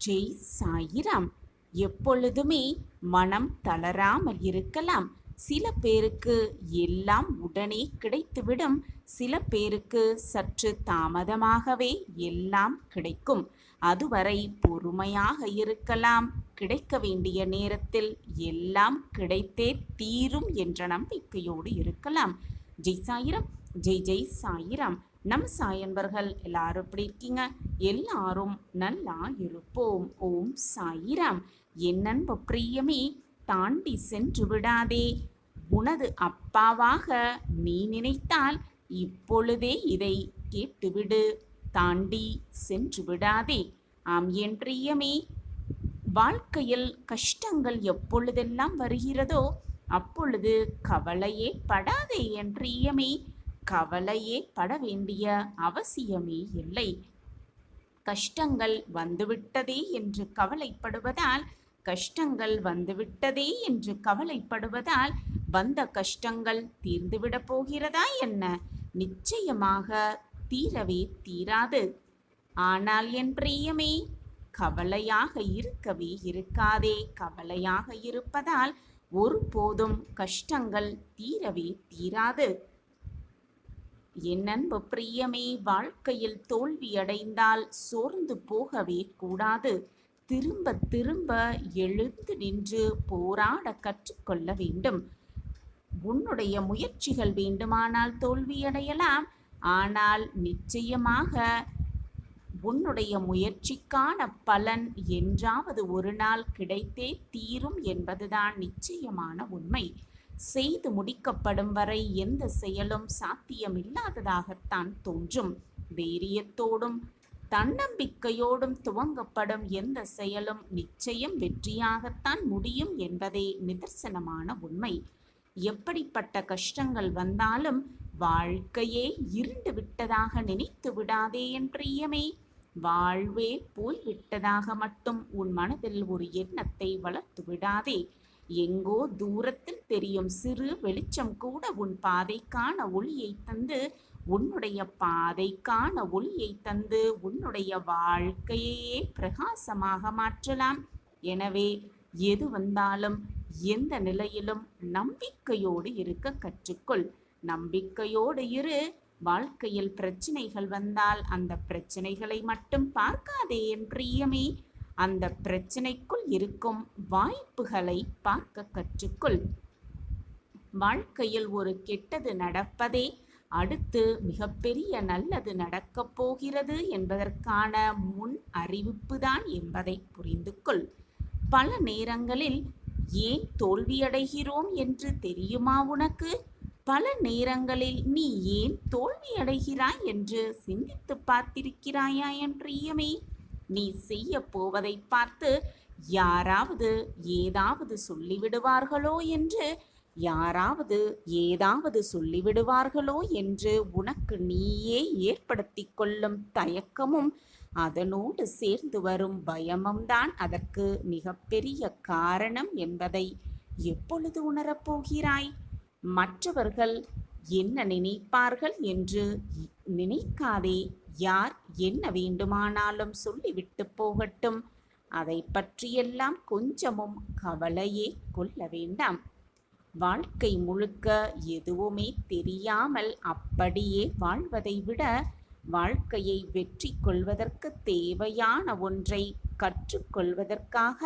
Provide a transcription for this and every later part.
ஜெய் சாயிராம். எப்பொழுதுமே மனம் தளராமல் இருக்கலாம். சில பேருக்கு எல்லாம் உடனே கிடைத்துவிடும். சில பேருக்கு சற்று தாமதமாகவே எல்லாம் கிடைக்கும். அதுவரை பொறுமையாக இருக்கலாம். கிடைக்க வேண்டிய நேரத்தில் எல்லாம் கிடைத்தே தீரும் என்ற நம்பிக்கையோடு இருக்கலாம். ஜெய் சாயிராம். ஜெய் ஜெய் சாயிராம். நம் சாயன்பர்கள் எல்லாரும் எப்படி இருக்கீங்க? எல்லாரும் நல்லா இருப்போம். ஓம் சாயிராம். என் அன்பு பிரியமே, தாண்டி சென்று விடாதே. உனது அப்பாவாக நீ நினைத்தால் இப்பொழுதே இதை கேட்டுவிடு. தாண்டி சென்று விடாதே. ஆம் என் பிரியமே, வாழ்க்கையில் கஷ்டங்கள் எப்பொழுதெல்லாம் வருகிறதோ அப்பொழுது கவலையே படாதே என் பிரியமே. கவலையே பட வேண்டிய அவசியமே இல்லை. கஷ்டங்கள் வந்துவிட்டதே என்று கவலைப்படுவதால் வந்த கஷ்டங்கள் தீர்ந்துவிடப் போகிறதா என்ன? நிச்சயமாக தீரவே தீராது. ஆனால் என் பிரியமே, கவலையாக இருக்கவே இருக்காதே. கவலையாக இருப்பதால் ஒருபோதும் கஷ்டங்கள் தீரவே தீராது. என் அன்பு பிரியமே, வாழ்க்கையில் தோல்வியடைந்தால் சோர்ந்து போகவே கூடாது. திரும்ப திரும்ப எழுந்து நின்று போராட கற்றுக்கொள்ள வேண்டும். உன்னுடைய முயற்சிகள் வேண்டுமானால் தோல்வியடையலாம். ஆனால் நிச்சயமாக உன்னுடைய முயற்சிக்கான பலன் என்றாவது ஒரு நாள் கிடைத்தே தீரும் என்பதுதான் நிச்சயமான உண்மை. செய்து முடிக்கப்படும் வரை எந்த செயலும் சாத்தியமில்லாததாகத்தான் தோன்றும். தைரியத்தோடும் தன்னம்பிக்கையோடும் துவங்கப்படும் எந்த செயலும் நிச்சயம் வெற்றியாகத்தான் முடியும் என்பதே நிதர்சனமான உண்மை. எப்படிப்பட்ட கஷ்டங்கள் வந்தாலும் வாழ்க்கையே இருண்டு விட்டதாக நினைத்து விடாதே என் பிரியமே. வாழ்வே போய்விட்டதாக மட்டும் உன் மனதில் ஒரு எண்ணத்தை வளர்த்து விடாதே. எங்கோ தூரத்தில் தெரியும் சிறு வெளிச்சம் கூட உன் பாதைக்கான ஒளியை தந்து உன்னுடைய வாழ்க்கையே பிரகாசமாக மாற்றலாம். எனவே எது வந்தாலும் எந்த நிலையிலும் நம்பிக்கையோடு இருக்க கற்றுக்கொள். நம்பிக்கையோடு இரு. வாழ்க்கையில் பிரச்சனைகள் வந்தால் அந்த பிரச்சனைகளை மட்டும் பார்க்காதே என் பிரியமே. அந்த பிரச்சனைக்குள் இருக்கும் வாய்ப்புகளை பார்க்க கற்றுக்கொள். வாழ்க்கையில் ஒரு கெட்டது நடப்பதே அடுத்து மிகப்பெரிய நல்லது நடக்கப் போகிறது என்பதற்கான முன் அறிவிப்பு தான் என்பதை புரிந்து கொள். பல நேரங்களில் ஏன் தோல்வியடைகிறோம் என்று தெரியுமா உனக்கு? பல நேரங்களில் நீ ஏன் தோல்வியடைகிறாய் என்று சிந்தித்து பார்த்திருக்கிறாயா என் பிரியமே? நீ செய்ய போவதை பார்த்து யாராவது ஏதாவது சொல்லிவிடுவார்களோ என்று உனக்கு நீயே ஏற்படுத்தி கொள்ளும் தயக்கமும் அதனோடு சேர்ந்து வரும் பயமும் தான் அதற்கு மிகப்பெரிய காரணம் என்பதை எப்பொழுது உணரப்போகிறாய்? மற்றவர்கள் என்ன நினைப்பார்கள் என்று நினைக்காதே. யார் என்ன வேண்டுமானாலும் சொல்லிவிட்டு போகட்டும். அதை பற்றியெல்லாம் கொஞ்சமும் கவலையே கொள்ள வேண்டாம். வாழ்க்கை முழுக்க எதுவுமே தெரியாமல் அப்படியே வாழ்வதை விட வாழ்க்கையை வெற்றி கொள்வதற்கு தேவையான ஒன்றை கற்றுக்கொள்வதற்காக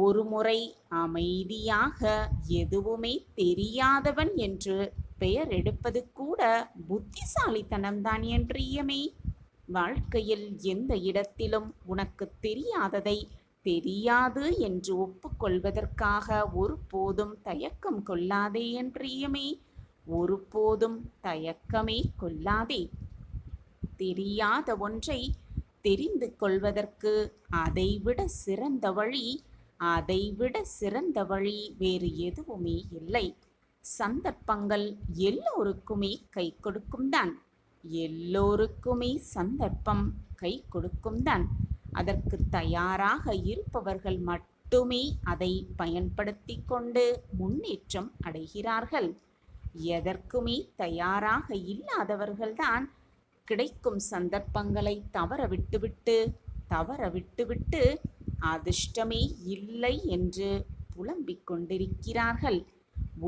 ஒரு முறை அமைதியாக எதுவுமே தெரியாதவன் என்று பெயர் எடுப்பது கூட புத்திசாலித்தனம்தான் என் பிரியமே. வாழ்க்கையில் எந்த இடத்திலும் உனக்கு தெரியாததை தெரியாது என்று ஒப்புக்கொள்வதற்காக ஒருபோதும் தயக்கம் கொள்ளாதே என் பிரியமே. ஒருபோதும் தயக்கமே கொள்ளாதே. தெரியாத ஒன்றை தெரிந்து கொள்வதற்கு அதைவிட சிறந்த வழி வேறு எதுவுமே இல்லை. சந்தர்ப்பங்கள் எல்லோருக்குமே கை கொடுக்கும் தான். அதற்கு தயாராக இருப்பவர்கள் மட்டுமே அதை பயன்படுத்தி கொண்டு முன்னேற்றம் அடைகிறார்கள். எதற்குமே தயாராக இல்லாதவர்கள்தான் கிடைக்கும் சந்தர்ப்பங்களை தவற விட்டுவிட்டு தவற விட்டுவிட்டு அதிர்ஷ்டமே இல்லை என்று புலம்பிக் கொண்டிருக்கிறார்கள்.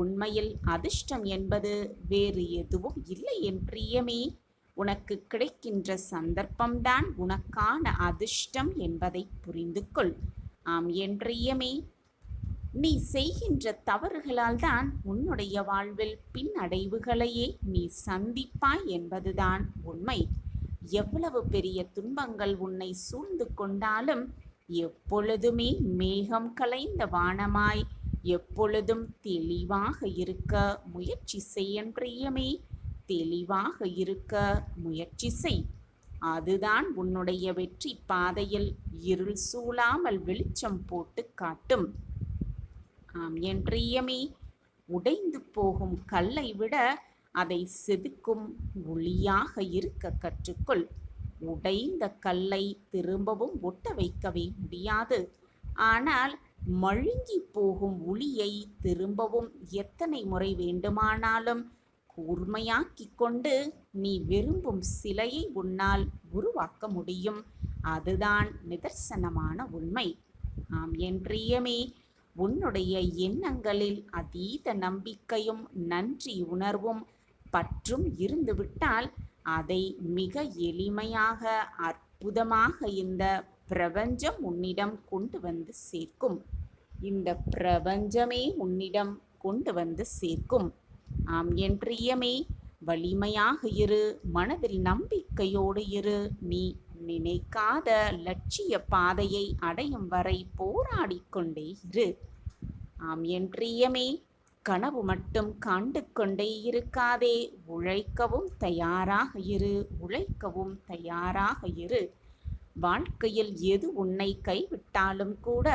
உண்மையில் அதிர்ஷ்டம் என்பது வேறு எதுவும் இல்லை என் பிரியமே. உனக்கு கிடைக்கின்ற சந்தர்ப்பம்தான் உனக்கான அதிர்ஷ்டம் என்பதை புரிந்து கொள். ஆம் என் பிரியமே, நீ செய்கின்ற தவறுகளால் தான் உன்னுடைய வாழ்வில் பின்னடைவுகளையே நீ சந்திப்பாய் என்பதுதான் உண்மை. எவ்வளவு பெரிய துன்பங்கள் உன்னை சூழ்ந்து கொண்டாலும் எப்பொழுதுமே மேகம் கலைந்த வானமாய் எப்பொழுதும் தெளிவாக இருக்க முயற்சி செய்ய பிரியமே. தெளிவாக இருக்க முயற்சி செய். அதுதான் உன்னுடைய வெற்றி பாதையில் இருள் சூழாமல் வெளிச்சம் போட்டு காட்டும். ஆம் என் பிரியமே, உடைந்து போகும் கல்லை விட அதை செதுக்கும் ஒளியாக இருக்க கற்றுக்கொள். உடைந்த கல்லை திரும்பவும் ஒட்ட வைக்கவே முடியாது. ஆனால் மழுங்கி போகும் ஒளியை திரும்பவும் எத்தனை முறை வேண்டுமானாலும் கூர்மையாக்கிக் கொண்டு நீ விரும்பும் சிலையை உன்னால் உருவாக்க முடியும். அதுதான் நிதர்சனமான உண்மை. ஆம் என் பிரியமே, உன்னுடைய எண்ணங்களில் அதீத நம்பிக்கையும் நன்றி உணர்வும் பற்றும் இருந்துவிட்டால் அதை மிக எளிமையாக அற்புதமாக இந்த பிரபஞ்சம் உன்னிடம் கொண்டு வந்து சேர்க்கும். இந்த பிரபஞ்சமே உன்னிடம் கொண்டு வந்து சேர்க்கும். ஆம் என் பிரியமே, வலிமையாக இரு, மனதில் நம்பிக்கையோடு இரு. நீ நினைக்காத லட்சிய பாதையை அடையும் வரை போராடிக்கொண்டே இரு. ஆம் என் பிரியமே, கனவு மட்டும் காண்டு கொண்டே இருக்காதே. உழைக்கவும் தயாராக இரு, உழைக்கவும் தயாராக இரு. வாழ்க்கையில் எது உன்னை கைவிட்டாலும் கூட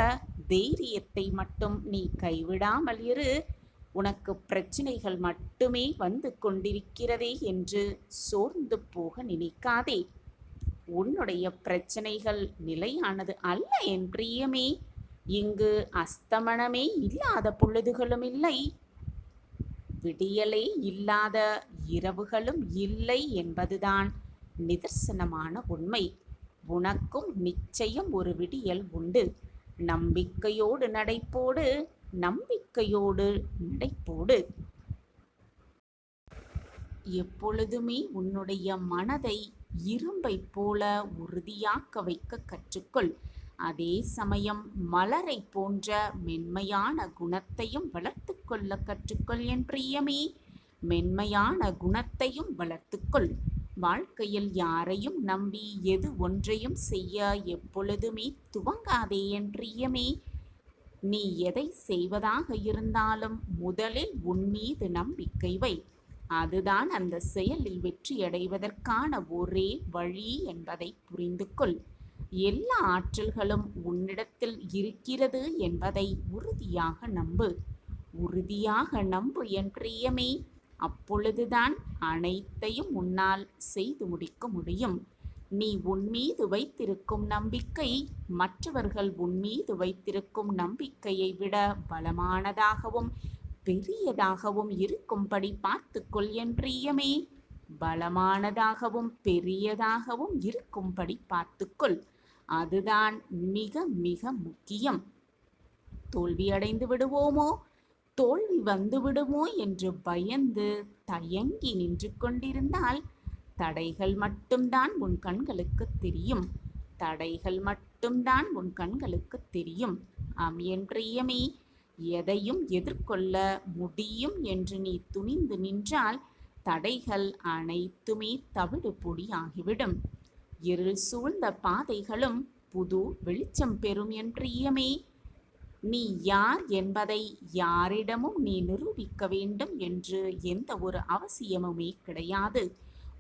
தைரியத்தை மட்டும் நீ கைவிடாமல் இரு. உனக்கு பிரச்சனைகள் மட்டுமே வந்து கொண்டிருக்கிறதே என்று சோர்ந்து போக நினைக்காதே. உன்னுடைய பிரச்சனைகள் நிலையானது அல்ல என் பிரியமே. இங்கு அஸ்தமனமே இல்லாத பொழுதுகளும் இல்லை, விடியலே இல்லாத இரவுகளும் இல்லை என்பதுதான் நிதர்சனமான உண்மை. உனக்கும் நிச்சயம் ஒரு விடியல் உண்டு. நம்பிக்கையோடு நடைபோடு, நம்பிக்கையோடு நடைபோடு. எப்பொழுதுமே உன்னுடைய மனதை இரும்பை போல உறுதியாக்க வைக்க கற்றுக்கொள். அதே சமயம் மலரை போன்ற மென்மையான குணத்தையும் வளர்த்து கொள்ள கற்றுக்கொள் என் பிரியமே. மென்மையான குணத்தையும் வளர்த்துக்கொள். வாழ்க்கையில் யாரையும் நம்பி எது ஒன்றையும் செய்ய எப்பொழுதுமே துவங்காதே என் பிரியமே. நீ எதை செய்வதாக இருந்தாலும் முதலில் உன் மீது நம்பிக்கை வை. அதுதான் அந்த செயலில் வெற்றியடைவதற்கான ஒரே வழி என்பதை புரிந்து கொள். எல்லா ஆற்றல்களும் உன்னிடத்தில் இருக்கிறது என்பதை உறுதியாக நம்பு. உறுதியாக நம்பு என் பிரியமே. அப்பொழுதுதான் அனைத்தையும் உன்னால் செய்து முடிக்க முடியும். நீ உன் மீது வைத்திருக்கும் நம்பிக்கை மற்றவர்கள் உன் மீது வைத்திருக்கும் நம்பிக்கையை விட பலமானதாகவும் பெரியதாகவும் இருக்கும்படி பார்த்துக்கொள் என் பிரியமே. பலமானதாகவும் பெரியதாகவும் இருக்கும்படி பார்த்துக்கொள். அதுதான் மிக மிக முக்கியம். தோல்வியடைந்து விடுவோமோ, தோல்வி வந்து விடுமோ என்று பயந்து தயங்கி நின்று கொண்டிருந்தால் தடைகள் மட்டும்தான் உன் கண்களுக்கு தெரியும். தடைகள் மட்டும்தான் உன் கண்களுக்கு தெரியும். ஆம் என் பிரியமே, எதையும் எதிர்கொள்ள முடியும் என்று நீ துணிந்து நின்றால் தடைகள் அனைத்துமே தவிடு பொடி ஆகிவிடும். இருள் சூழ்ந்த பாதைகளும் புது வெளிச்சம் பெறும் என் பிரியமே. நீ யார் என்பதை யாரிடமும் நீ நிரூபிக்க வேண்டும் என்று எந்த ஒரு அவசியமுமே கிடையாது.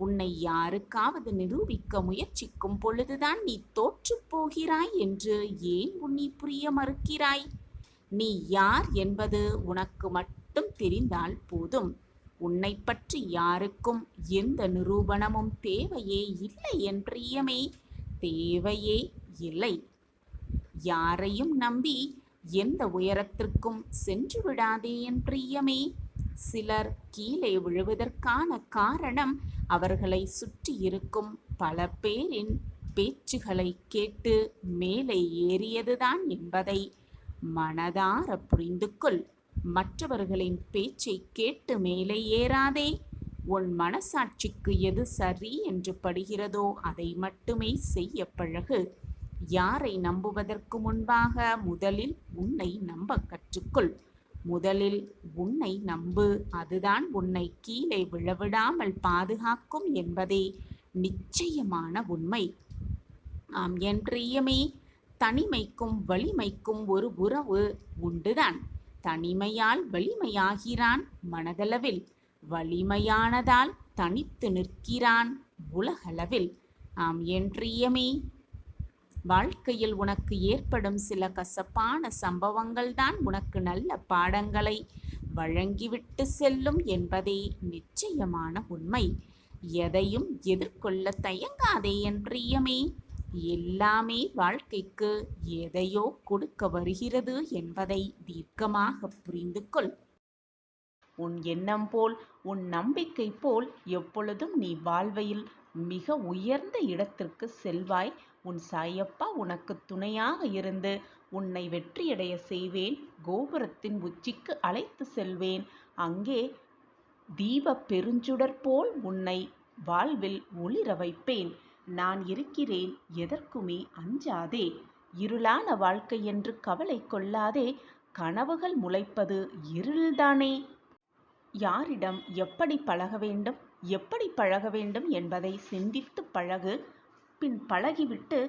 உன்னை யாருக்காவது நிரூபிக்க முயற்சிக்கும் பொழுதுதான் நீ தோற்று போகிறாய் என்று ஏன் உன்னை புரிய மறுக்கிறாய்? நீ யார் என்பது உனக்கு மட்டும் தெரிந்தால் போதும். உன்னை பற்றி யாருக்கும் எந்த நிரூபணமும் தேவையே இல்லை என் பிரியமே. தேவையே இல்லை. யாரையும் நம்பி எந்த உயரத்திற்கும் சென்று விடாதே என் பிரியமே. சிலர் கீழே விழுவதற்கான காரணம் அவர்களை சுற்றி இருக்கும் பல பேரின் பேச்சுகளை கேட்டு மேலே ஏறியதுதான் என்பதை மனதார புரிந்து கொள். மற்றவர்களின் பேச்சை கேட்டு மேலே ஏறாதே. உன் மனசாட்சிக்கு எது சரி என்று படுகிறதோ அதை மட்டுமே செய்ய பழகு. யாரை நம்புவதற்கு முன்பாக முதலில் உன்னை நம்ப கற்றுக்கொள். முதலில் உன்னை நம்பு. அதுதான் உன்னை கீழே விழவிடாமல் பாதுகாக்கும் என்பதே நிச்சயமான உண்மை. ஆம் என்றியமே, தனிமைக்கும் வலிமைக்கும் ஒரு உறவு உண்டுதான். தனிமையால் வலிமையாகிறான் மனதளவில், வலிமையானதால் தனித்து நிற்கிறான் உலகளவில். ஆம் என்றியமே, வாழ்க்கையில் உனக்கு ஏற்படும் சில கசப்பான சம்பவங்கள்தான் உனக்கு நல்ல பாடங்களை வழங்கிவிட்டு செல்லும் என்பதே நிச்சயமான உண்மை. எதையும் எதிர்கொள்ள தயங்காதே என் பிரியமே. எல்லாமே வாழ்க்கைக்கு எதையோ கொடுக்க வருகிறது என்பதை தீர்க்கமாக புரிந்து கொள். உன் எண்ணம் போல், உன் நம்பிக்கை போல் எப்பொழுதும் நீ வாழ்வையில் மிக உயர்ந்த இடத்திற்கு செல்வாய். உன் சாயப்பா உனக்கு துணையாக இருந்து உன்னை வெற்றியடைய செய்வேன். கோபுரத்தின் உச்சிக்கு அழைத்து செல்வேன். அங்கே தீப பெருஞ்சுடர் போல் உன்னை வாழ்வில் ஒளிர வைப்பேன். நான் இருக்கிறேன், எதற்குமே அஞ்சாதே. இருளான வாழ்க்கை என்று கவலை கொள்ளாதே. கனவுகள் முளைப்பது இருள்தானே. யாரிடம் எப்படி பழக வேண்டும், எப்படி பழக வேண்டும் என்பதை சிந்தித்து பழகு. பின் பழகிவிட்டு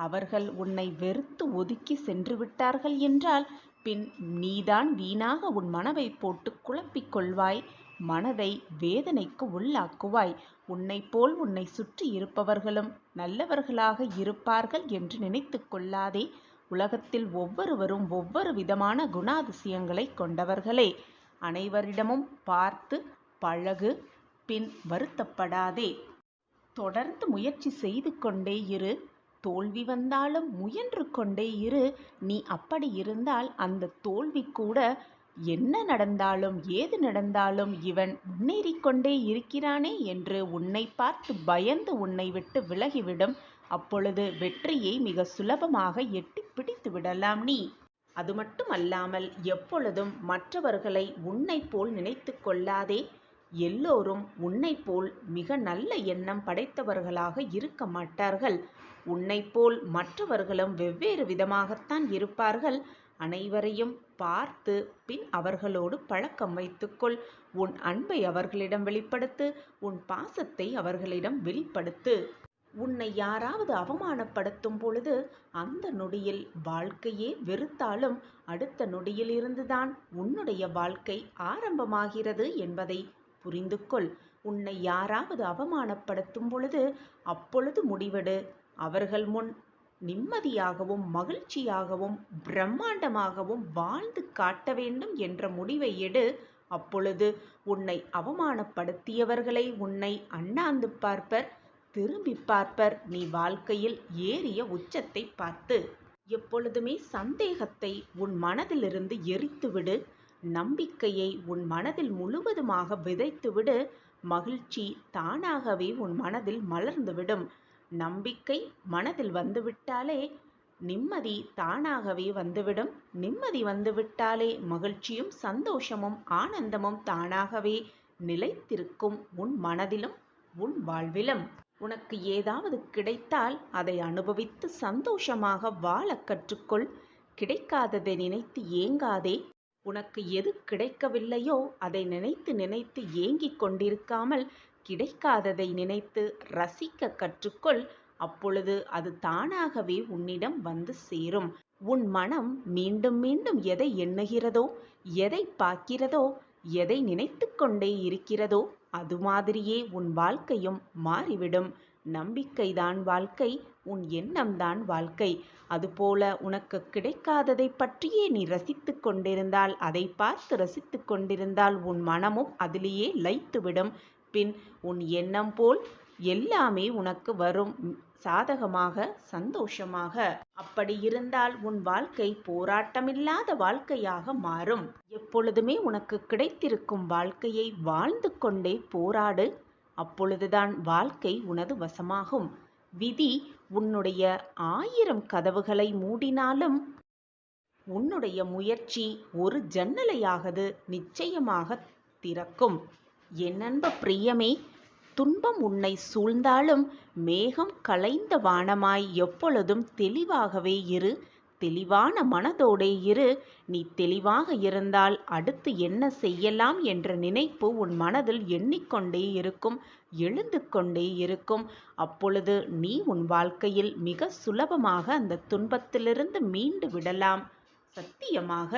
அவர்கள் உன்னை வெறுத்து ஒதுக்கி சென்று விட்டார்கள் என்றால் பின் நீதான் வீணாக உன் மனதை போட்டு குழப்பிக் கொள்வாய். மனதை வேதனைக்கு உள்ளாக்குவாய். உன்னை போல் உன்னை சுற்றி இருப்பவர்களும் நல்லவர்களாக இருப்பார்கள் என்று நினைத்து கொள்ளாதே. உலகத்தில் ஒவ்வொருவரும் ஒவ்வொரு விதமான குணாதிசயங்களை கொண்டவர்களே. அனைவரிடமும் பார்த்து பழகு. பின் வருத்தப்படாதே. தொடர்ந்து முயற்சி செய்து கொண்டே இரு. தோல்வி வந்தாலும் முயன்று கொண்டே இரு. நீ அப்படி இருந்தால் அந்த தோல்வி கூட என்ன நடந்தாலும் ஏது நடந்தாலும் இவன் முன்னேறிக்கொண்டே இருக்கிறானே என்று உன்னை பார்த்து பயந்து உன்னை விட்டு விலகிவிடும். அப்பொழுது வெற்றியை மிக சுலபமாக எட்டி பிடித்து விடலாம் நீ. அது மட்டுமல்லாமல் எப்பொழுதும் மற்றவர்களை உன்னை போல் நினைத்து கொள்ளாதே. எல்லோரும் உன்னை போல் மிக நல்ல எண்ணம் படைத்தவர்களாக இருக்க மாட்டார்கள். உன்னை போல் மற்றவர்களும் வெவ்வேறு விதமாகத்தான் இருப்பார்கள். அனைவரையும் பார்த்து பின் அவர்களோடு பழக்கம் வைத்துக்கொள். உன் அன்பை அவர்களிடம் வெளிப்படுத்து. உன் பாசத்தை அவர்களிடம் வெளிப்படுத்து. உன்னை யாராவது அவமானப்படுத்தும் பொழுது அந்த நொடியில் வாழ்க்கையே வெறுத்தாலும் அடுத்த நொடியில் இருந்துதான் உன்னுடைய வாழ்க்கை ஆரம்பமாகிறது என்பதை புரிந்து கொள். உன்னை யாராவது அவமானப்படுத்தும் பொழுது அப்பொழுது முடிவெடு. அவர்கள் முன் நிம்மதியாகவும் மகிழ்ச்சியாகவும் பிரம்மாண்டமாகவும் வாழ்ந்து காட்ட வேண்டும் என்ற முடிவை எடு. அப்பொழுது உன்னை அவமானப்படுத்தியவர்களை உன்னை அண்ணாந்து பார்ப்பர், திரும்பி பார்ப்பர். நீ வாழ்க்கையில் ஏறிய உச்சத்தை பார்த்து. எப்பொழுதுமே சந்தேகத்தை உன் மனதிலிருந்து எரித்துவிடு. நம்பிக்கையை உன் மனதில் முழுவதுமாக விதைத்துவிடு. மகிழ்ச்சி தானாகவே உன் மனதில் மலர்ந்துவிடும். நம்பிக்கை மனதில் வந்துவிட்டாலே நிம்மதி தானாகவே வந்துவிடும். நிம்மதி வந்துவிட்டாலே மகிழ்ச்சியும் சந்தோஷமும் ஆனந்தமும் தானாகவே நிலைத்திருக்கும் உன் மனதிலும் உன் வாழ்விலும். உனக்கு ஏதாவது கிடைத்தால் அதை அனுபவித்து சந்தோஷமாக வாழ கற்றுக்கொள். கிடைக்காததை நினைத்து ஏங்காதே. உனக்கு எது கிடைக்கவில்லையோ அதை நினைத்து நினைத்து ஏங்கிக் கொண்டிருக்காமல் கிடைக்காததை நினைத்து ரசிக்க கற்றுக்கொள். அப்பொழுது அது தானாகவே உன்னிடம் வந்து சேரும். உன் மனம் மீண்டும் மீண்டும் எதை எண்ணுகிறதோ, எதை பார்க்கிறதோ, எதை நினைத்து கொண்டே இருக்கிறதோ அது மாதிரியே உன் வாழ்க்கையும் மாறிவிடும். நம்பிக்கைதான் வாழ்க்கை, உன் எண்ணம்தான் வாழ்க்கை. அதுபோல உனக்கு கிடைக்காததை பற்றியே நீ ரசித்து கொண்டிருந்தால், அதை பார்த்து ரசித்து கொண்டிருந்தால் உன் மனமும் அதிலேயே லயித்துவிடும். பின் உன் எண்ணம் போல் எல்லாமே உனக்கு வரும், சாதகமாக சந்தோஷமாக. அப்படி இருந்தால் உன் வாழ்க்கை போராட்டமில்லாத வாழ்க்கையாக மாறும். எப்பொழுதுமே உனக்கு கிடைத்திருக்கும் வாழ்க்கையை வாழ்ந்து கொண்டே போராடு. அப்பொழுதுதான் வாழ்க்கை உனது வசமாகும். விதி உன்னுடைய 1000 கதவுகளை மூடினாலும் உன்னுடைய முயற்சி ஒரு ஜன்னலையாவது நிச்சயமாக திறக்கும். என் அன்பு பிரியமே, துன்பம் உன்னை சூழ்ந்தாலும் மேகம் கலைந்த வானமாய் எப்பொழுதும் தெளிவாகவே இரு. தெளிவான மனதோடே இரு. நீ தெளிவாக இருந்தால் அடுத்து என்ன செய்யலாம் என்ற நினைப்பு உன் மனதில் எண்ணிக்கொண்டே இருக்கும், எழுந்து கொண்டே இருக்கும். அப்பொழுது நீ உன் வாழ்க்கையில் மிக சுலபமாக அந்த துன்பத்திலிருந்து மீண்டு விடலாம். சத்தியமாக.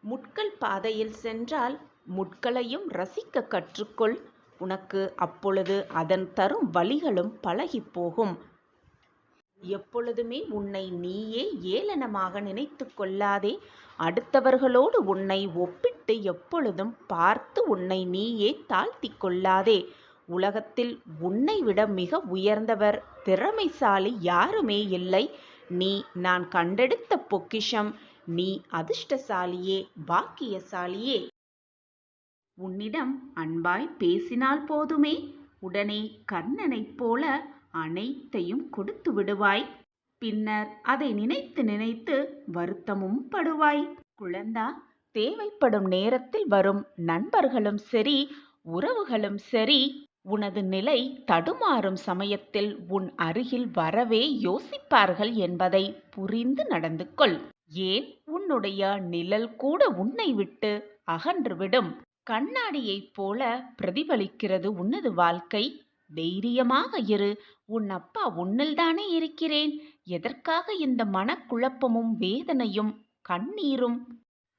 முட்கள் பாதையில் சென்றால் முட்களையும் ரசிக்க கற்றுக்கொள். உனக்கு அப்பொழுது அதன் தரும் வழிகளும் பழகி போகும். எப்பொழுதுமே உன்னை நீயே ஏளனமாக நினைத்து கொள்ளாதே. அடுத்தவர்களோடு உன்னை ஒப்பிட்டு எப்பொழுதும் பார்த்து உன்னை நீயே தாழ்த்தி கொள்ளாதே. உலகத்தில் உன்னை விட மிக உயர்ந்தவர், திறமைசாலி யாருமே இல்லை. நீ நான் கண்டெடுத்த பொக்கிஷம். நீ அதிர்ஷ்டசாலியே, பாக்கியசாலியே. உன்னிடம் அன்பாய் பேசினால் போதுமே, உடனே கர்ணனைப் போல அனைத்தையும் கொடுத்து விடுவாய். பின்னர் அதை நினைத்து நினைத்து வருத்தமும் படுவாய். குழந்தா, தேவைப்படும் நேரத்தில் வரும் நண்பர்களும் சரி, உறவுகளும் சரி, உனது நிலை தடுமாறும் சமயத்தில் உன் அருகில் வரவே யோசிப்பார்கள் என்பதை புரிந்து நடந்து கொள். ஏன், உன்னுடைய நிழல் கூட உன்னை விட்டு அகன்றுவிடும். கண்ணாடியைப் போல பிரதிபலிக்கிறது உனது வாழ்க்கை. தைரியமாக இரு. உன் அப்பா உன்னில்தானே இருக்கிறேன். எதற்காக இந்த மனக்குழப்பமும் வேதனையும் கண்ணீரும்?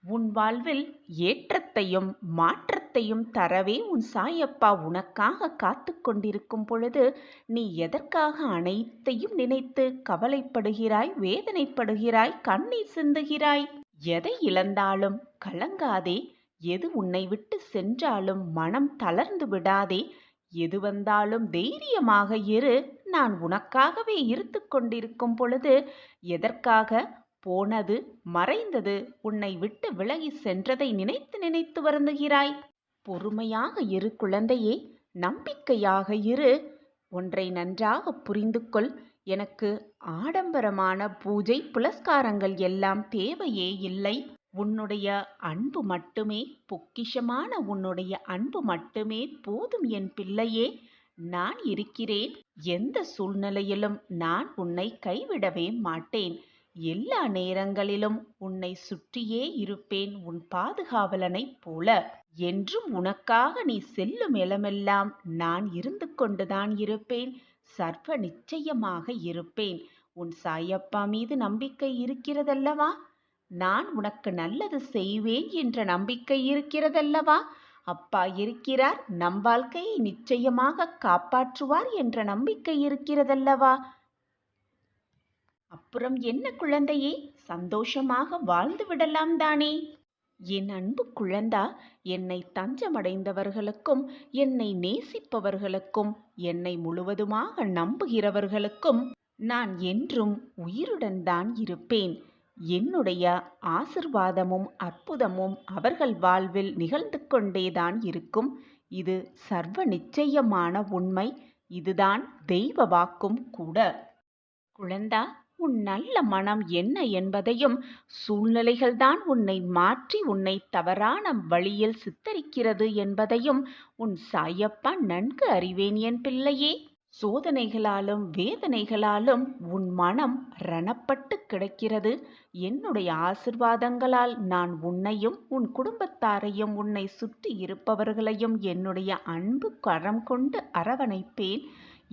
உன் வாழ்வில் ஏற்றத்தையும் மாற்றத்தையும் தரவே உன் சாயப்பா உனக்காக காத்து கொண்டிருக்கும் பொழுது நீ எதற்காக அனைத்தையும் நினைத்து கவலைப்படுகிறாய், வேதனைப்படுகிறாய், கண்ணீர் சிந்துகிறாய்? எதை இழந்தாலும் கலங்காதே. எது உன்னை விட்டு சென்றாலும் மனம் தளர்ந்து விடாதே. எது வந்தாலும் தைரியமாக இரு. நான் உனக்காகவே இருந்து கொண்டிருக்கும் பொழுது எதற்காக போனது மறைந்தது உன்னை விட்டு விலகி சென்றதை நினைத்து நினைத்து வருந்துகிறாய்? பொறுமையாக இரு குழந்தையே, நம்பிக்கையாக இரு. ஒன்றை நன்றாக புரிந்து கொள். எனக்கு ஆடம்பரமான பூஜை புலஸ்காரங்கள் எல்லாம் தேவையே இல்லை. உன்னுடைய அன்பு மட்டுமே, பொக்கிஷமான உன்னுடைய அன்பு மட்டுமே போதும் என் பிள்ளையே. நான் இருக்கிறேன். எந்த சூழ்நிலையிலும் நான் உன்னை கைவிடவே மாட்டேன். எல்லா நேரங்களிலும் உன்னை சுற்றியே இருப்பேன், உன் பாதுகாவலனைப் போல. என்றும் உனக்காக நீ செல்லும் இடமெல்லாம் நான் இருந்து கொண்டுதான் இருப்பேன். சர்வ நிச்சயமாக இருப்பேன். உன் சாயப்பா மீது நம்பிக்கை இருக்கிறதல்லவா? நான் உனக்கு நல்லது செய்வேன் என்ற நம்பிக்கை இருக்கிறதல்லவா? அப்பா இருக்கிறார், நம் வாழ்க்கையை நிச்சயமாக காப்பாற்றுவார் என்ற நம்பிக்கை இருக்கிறதல்லவா? அப்புறம் என்ன குழந்தையே, சந்தோஷமாக வாழ்ந்து விடலாம் தானே? என் அன்பு குழந்தா, என்னை தஞ்சமடைந்தவர்களுக்கும், என்னை நேசிப்பவர்களுக்கும், என்னை முழுவதுமாக நம்புகிறவர்களுக்கும் நான் என்றும் உயிருடன் தான் இருப்பேன். என்னுடைய ஆசிர்வாதமும் அற்புதமும் அவர்கள் வாழ்வில் நிகழ்ந்து கொண்டேதான் இருக்கும். இது சர்வ நிச்சயமான உண்மை. இதுதான் தெய்வ வாக்கும் கூட. குழந்தா, உன் நல்ல மனம் என்ன என்பதையும், சூழ்நிலைகள்தான் உன்னை மாற்றி உன்னை தவறான வழியில் சித்தரிக்கிறது என்பதையும் உன் சாயப்பா நன்கு அறிவேன் என் பிள்ளையே. சோதனைகளாலும் வேதனைகளாலும் உன் மனம் ரணப்பட்டு கிடக்கிறது. என்னுடைய ஆசிர்வாதங்களால் நான் உன்னையும் உன் குடும்பத்தாரையும் உன்னை சுற்றி இருப்பவர்களையும் என்னுடைய அன்பு கரம் கொண்டு அரவணைப்பேன்.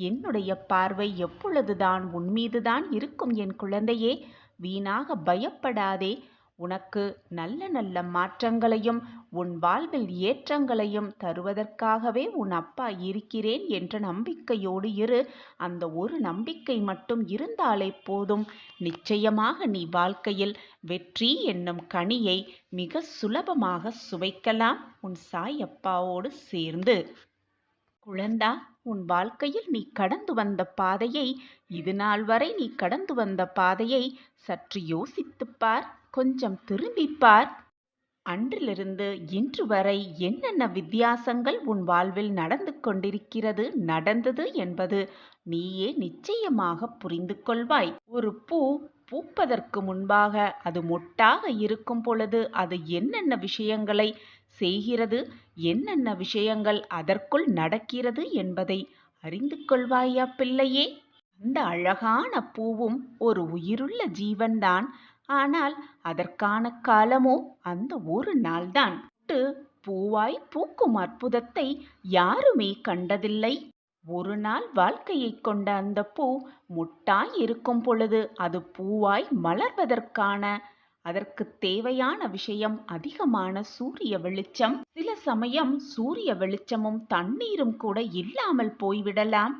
என்னுடைய பார்வை எப்பொழுதுதான் உன்மீதுதான் இருக்கும் என் குழந்தையே. வீணாக பயப்படாதே. உனக்கு நல்ல நல்ல மாற்றங்களையும் உன் வாழ்வில் ஏற்றங்களையும் தருவதற்காகவே உன் அப்பா இருக்கிறேன் என்ற நம்பிக்கையோடு இரு. அந்த ஒரு நம்பிக்கை மட்டும் இருந்தாலே போதும். நிச்சயமாக நீ வாழ்க்கையில் வெற்றி என்னும் கனியை மிக சுலபமாக சுவைக்கலாம் உன் சாயப்பாவோடு சேர்ந்து. குழந்தா, உன் வாழ்க்கையில் நீ கடந்து வந்த பாதையை, இது நாள் வரை நீ கடந்து வந்த பாதையை சற்று யோசித்துப் பார். கொஞ்சம் திரும்பிப்பார். அன்றிலிருந்து இன்று வரை என்னென்ன வித்தியாசங்கள் உன் வாழ்வில் நடந்து கொண்டிருக்கிறது நடந்தது என்பது நீயே நிச்சயமாக புரிந்து கொள்வாய். ஒரு பூ பூப்பதற்கு முன்பாக அது மொட்டாக இருக்கும் பொழுது அது என்னென்ன விஷயங்களை செய்கிறது, என்னென்ன விஷயங்கள் அதற்குள் நடக்கிறது என்பதை அறிந்து கொள்வாயா பிள்ளையே? அந்த அழகான பூவும் ஒரு உயிருள்ள ஜீவன்தான். ஆனால் அதற்கான காலமோ அந்த ஒரு நாள்தான். பூவாய் பூக்கும் அற்புதத்தை யாருமே கண்டதில்லை. ஒரு நாள் வாழ்க்கையைக் கொண்ட அந்த பூ மொட்டாய் இருக்கும் பொழுது அது பூவாய் மலர்வதற்கான அதற்கு தேவையான விஷயம் அதிகமான சூரிய வெளிச்சம். சில சமயம் சூரிய வெளிச்சமும் தண்ணீரும் கூட இல்லாமல் போய்விடலாம்.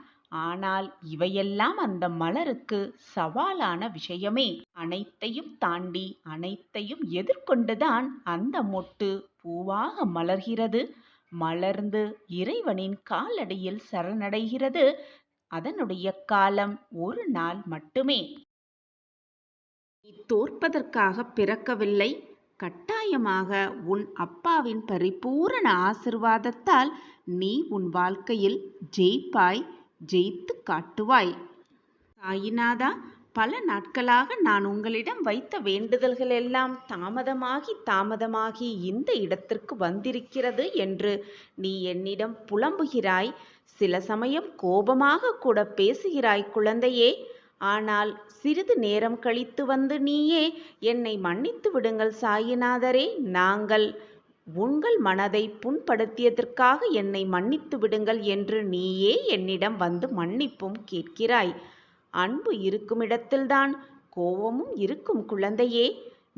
ஆனால் இவையெல்லாம் அந்த மலருக்கு சவாலான விஷயமே. அனைத்தையும் தாண்டி அனைத்தையும் எதிர்கொண்டுதான் அந்த மொட்டு பூவாக மலர்கிறது. மலர்ந்து இறைவனின் காலடியில் சரணடைகிறது. அதனுடைய காலம் ஒரு நாள் மட்டுமே. நீ தோற்பதற்காக பிறக்கவில்லை. கட்டாயமாக உன் அப்பாவின் பரிபூரண ஆசிர்வாதத்தால் நீ உன் வாழ்க்கையில் ஜெயிப்பாய், ஜெயித்து காட்டுவாய். சாயிநாதா, பல நாட்களாக நான் உங்களிடம் வைத்த வேண்டுதல்கள் எல்லாம் தாமதமாகி இந்த இடத்திற்கு வந்திருக்கிறது என்று நீ என்னிடம் புலம்புகிறாய். சில சமயம் கோபமாக கூட பேசுகிறாய் குழந்தையே. ஆனால் சிறிது நேரம் கழித்து வந்து நீயே என்னை மன்னித்து விடுங்கள் சாயிநாதரே, நாங்கள் உங்கள் மனதை புண்படுத்தியதற்காக என்னை மன்னித்து விடுங்கள் என்று நீயே என்னிடம் வந்து மன்னிப்பும் கேட்கிறாய். அன்பு இருக்கும் இடத்தில்தான் கோபமும் இருக்கும் குழந்தையே.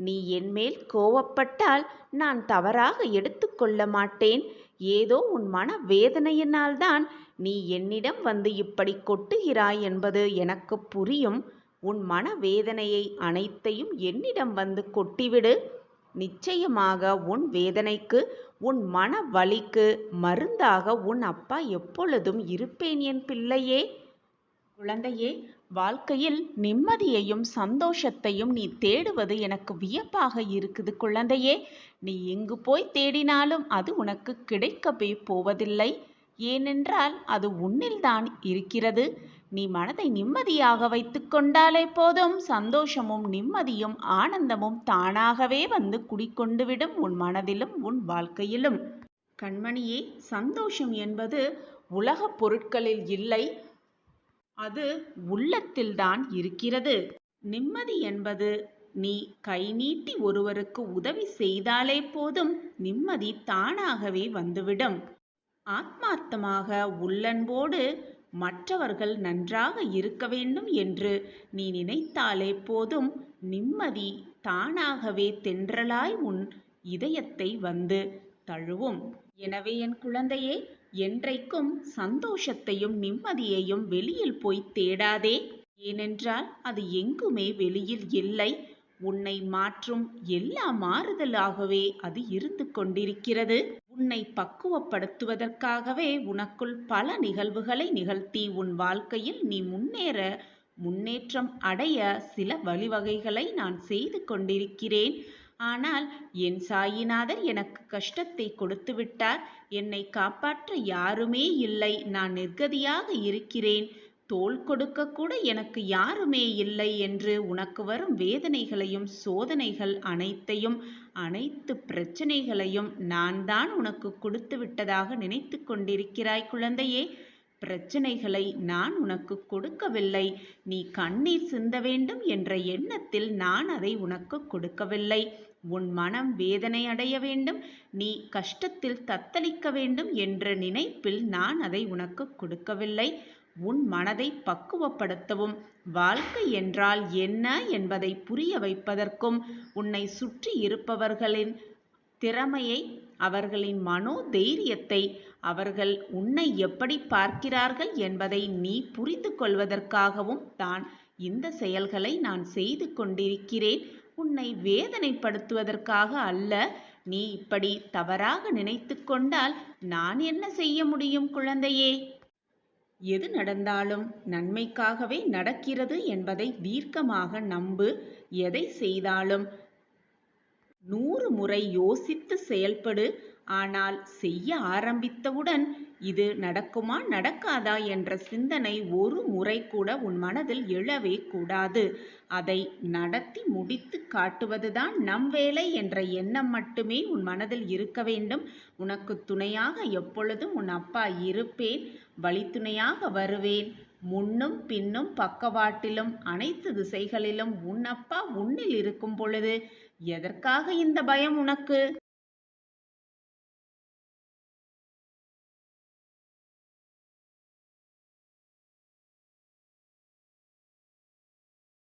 நீ என்மேல் கோபப்பட்டால் நான் தவறாக எடுத்துக்கொள்ள மாட்டேன். ஏதோ உன் மன வேதனையினால்தான் நீ என்னிடம் வந்து இப்படி கொட்டுகிறாய் என்பது எனக்கு புரியும். உன் மன வேதனையை அனைத்தையும் என்னிடம் வந்து கொட்டிவிடு. நிச்சயமாக உன் வேதனைக்கு, உன் மன வலிக்கு மருந்தாக உன் அப்பா எப்பொழுதும் இருப்பேன் என் பிள்ளையே. குழந்தையே, வாழ்க்கையில் நிம்மதியையும் சந்தோஷத்தையும் நீ தேடுவது எனக்கு வியப்பாக இருக்குது குழந்தையே. நீ எங்கு போய் தேடினாலும் அது உனக்கு கிடைக்கவே போவதில்லை. ஏனென்றால் அது உன்னில்தான் இருக்கிறது. நீ மனதை நிம்மதியாக வைத்து கொண்டாலே போதும், சந்தோஷமும் நிம்மதியும் ஆனந்தமும் தானாகவே வந்து குடிக்கொண்டுவிடும் உன் மனதிலும் உன் வாழ்க்கையிலும். கண்மணியே, சந்தோஷம் என்பது உலகப் பொருட்களில் இல்லை, அது உள்ளத்தில்தான் இருக்கிறது. நிம்மதி என்பது நீ கை நீட்டி ஒருவருக்கு உதவி செய்தாலே போதும், நிம்மதி தானாகவே வந்துவிடும். ஆத்மார்த்தமாக உள்ளன்போடு மற்றவர்கள் நன்றாக இருக்க வேண்டும் என்று நீ நினைத்தாலே போதும், நிம்மதி தானாகவே தென்றலாய் உன் இதயத்தை வந்து தழுவும். எனவே என் குழந்தையே, என்றைக்கும் சந்தோஷத்தையும் நிம்மதியையும் வெளியில் போய் தேடாதே. ஏனென்றால் அது எங்குமே வெளியில் இல்லை. உன்னை மாற்றும் எல்லா மாறுதலாகவே அது இருந்து கொண்டிருக்கிறது. உன்னை பக்குவப்படுத்துவதற்காகவே உனக்குள் பல நிகழ்வுகளை நிகழ்த்தி உன் வாழ்க்கையில் நீ முன்னேற்றம் அடைய சில வழிவகைகளை நான் செய்து கொண்டிருக்கிறேன். ஆனால் என் சாயிநாதர் எனக்கு கஷ்டத்தை கொடுத்து விட்டார். என்னை காப்பாற்ற யாருமே இல்லை. நான் நிர்கதியாக இருக்கிறேன். தோள் கொடுக்க கூட எனக்கு யாருமே இல்லை என்று உனக்கு வரும் வேதனைகளையும் சோதனைகள் அனைத்து பிரச்சனைகளையும் நான் தான் உனக்கு கொடுத்து விட்டதாக நினைத்து கொண்டிருக்கிறாய் குழந்தையே. பிரச்சனைகளை நான் உனக்கு கொடுக்கவில்லை. நீ கண்ணீர் சிந்த வேண்டும் என்ற எண்ணத்தில் நான் அதை உனக்கு கொடுக்கவில்லை. உன் மனம் வேதனை அடைய வேண்டும், நீ கஷ்டத்தில் தத்தளிக்க வேண்டும் என்ற நினைப்பில் நான் அதை உனக்கு கொடுக்கவில்லை. உன் மனதை பக்குவப்படுத்தவும், வாழ்க்கை என்றால் என்ன என்பதை புரிய வைப்பதற்கும், உன்னை சுற்றி இருப்பவர்களின் திறமையை, அவர்களின் மனோதைரியத்தை, அவர்கள் உன்னை எப்படி பார்க்கிறார்கள் என்பதை நீ புரிந்து கொள்வதற்காகவும் தான் இந்த செயல்களை நான் செய்து கொண்டிருக்கிறேன். உன்னை வேதனைப்படுத்துவதற்காக அல்ல. நீ இப்படி தவறாக நினைத்து கொண்டால் நான் என்ன செய்ய முடியும் குழந்தையே? எது நடந்தாலும் நன்மைக்காகவே நடக்கிறது என்பதை தீர்க்கமாக நம்பு. எதை செய்தாலும் 100 முறை யோசித்து செயல்படு. ஆனால் செய்ய ஆரம்பித்தவுடன் இது நடக்குமா நடக்காதா என்ற சிந்தனை ஒரு முறை கூட உன் மனதில் எழவே கூடாது. அதை நடத்தி முடித்து காட்டுவதுதான் நம் வேலை என்ற எண்ணம் மட்டுமே உன் மனதில் இருக்க வேண்டும். உனக்கு துணையாக எப்பொழுதும் உன் அப்பா இருப்பேன். வழித்துணையாக வருவேன். முன்னும் பின்னும் பக்கவாட்டிலும் அனைத்து திசைகளிலும் உன் அப்பா உன்னில் இருக்கும் பொழுது எதற்காக இந்த பயம் உனக்கு?